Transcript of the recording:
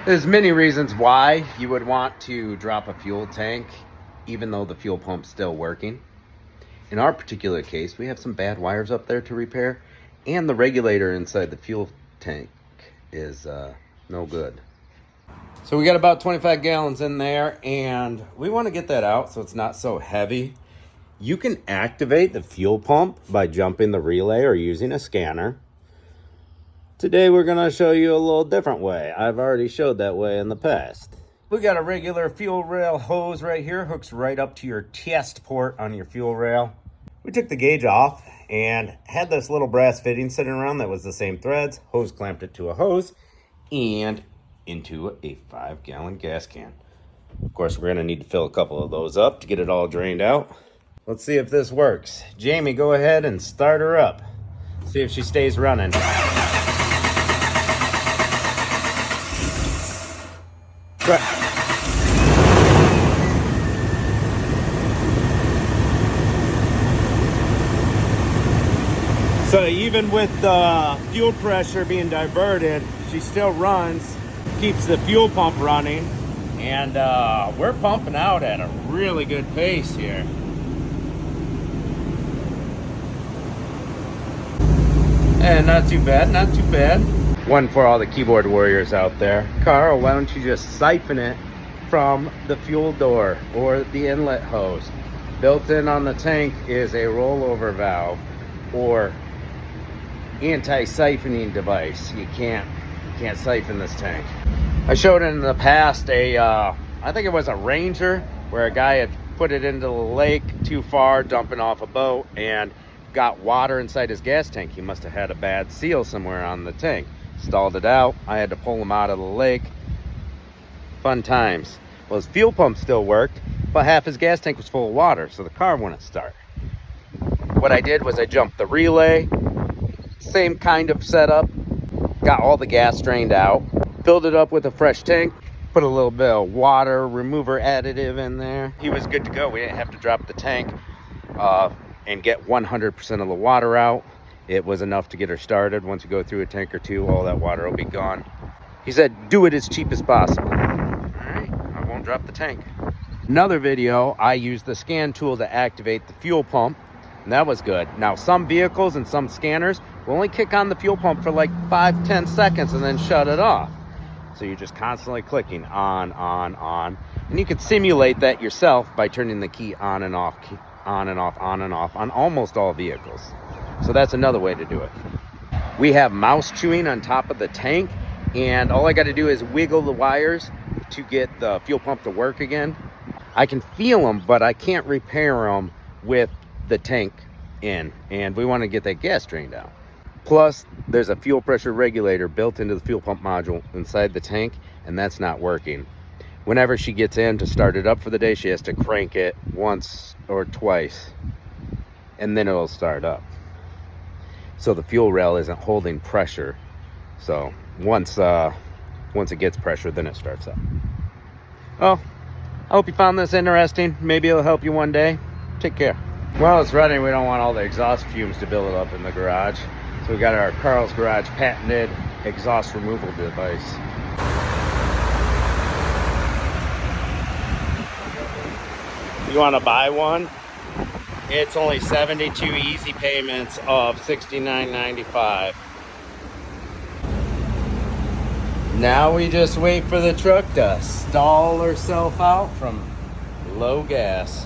There's many reasons why you would want to drop a fuel tank, even though the fuel pump's still working. In our particular case, we have some bad wires up there to repair, and the regulator inside the fuel tank is no good. So we got about 25 gallons in there, and we want to get that out so it's not so heavy. You can activate the fuel pump by jumping the relay or using a scanner. Today we're going to show you a little different way. I've already showed that way in the past. We got a regular fuel rail hose right here, hooks right up to your test port on your fuel rail. We took the gauge off and had this little brass fitting sitting around that was the same threads. Hose clamped it to a hose and into a 5-gallon gas can. Of course, we're going to need to fill a couple of those up to get it all drained out. Let's see if this works. Jamie, go ahead and start her up. See if she stays running. So even with the fuel pressure being diverted, she still runs, keeps the fuel pump running, and we're pumping out at a really good pace here. And not too bad, not too bad. One for all the keyboard warriors out there. Carl, why don't you just siphon it from the fuel door or the inlet hose? Built in on the tank is a rollover valve or anti-siphoning device. You can't siphon this tank. I showed in the past I think it was a Ranger, where a guy had put it into the lake too far, dumping off a boat, and got water inside his gas tank. He must have had a bad seal somewhere on the tank. Stalled it out. I had to pull him out of the lake. Fun times. Well, his fuel pump still worked, but half his gas tank was full of water, so the car wouldn't start. What I did was I jumped the relay, same kind of setup, got all the gas drained out, filled it up with a fresh tank, put a little bit of water remover additive in there. He was good to go. We didn't have to drop the tank and get 100% of the water out. It was enough to get her started. Once you go through a tank or two, all that water will be gone. He said, do it as cheap as possible. All right, I won't drop the tank. Another video, I used the scan tool to activate the fuel pump, and that was good. Now, some vehicles and some scanners will only kick on the fuel pump for like 5-10 seconds and then shut it off. So you're just constantly clicking on. And you can simulate that yourself by turning the key on and off, on and off on almost all vehicles. So that's another way to do it. We have mouse chewing on top of the tank, and all I got to do is wiggle the wires to get the fuel pump to work again. I can feel them, but I can't repair them with the tank in, and we want to get that gas drained out. Plus, there's a fuel pressure regulator built into the fuel pump module inside the tank, and that's not working. Whenever she gets in to start it up for the day, she has to crank it once or twice, and then it'll start up. So the fuel rail isn't holding pressure. So once it gets pressure, then it starts up. Well, I hope you found this interesting. Maybe it'll help you one day. Take care. While it's running, we don't want all the exhaust fumes to build up in the garage. So we got our Carl's Garage patented exhaust removal device. You want to buy one? It's only 72 easy payments of $69.95. Now we just wait for the truck to stall herself out from low gas.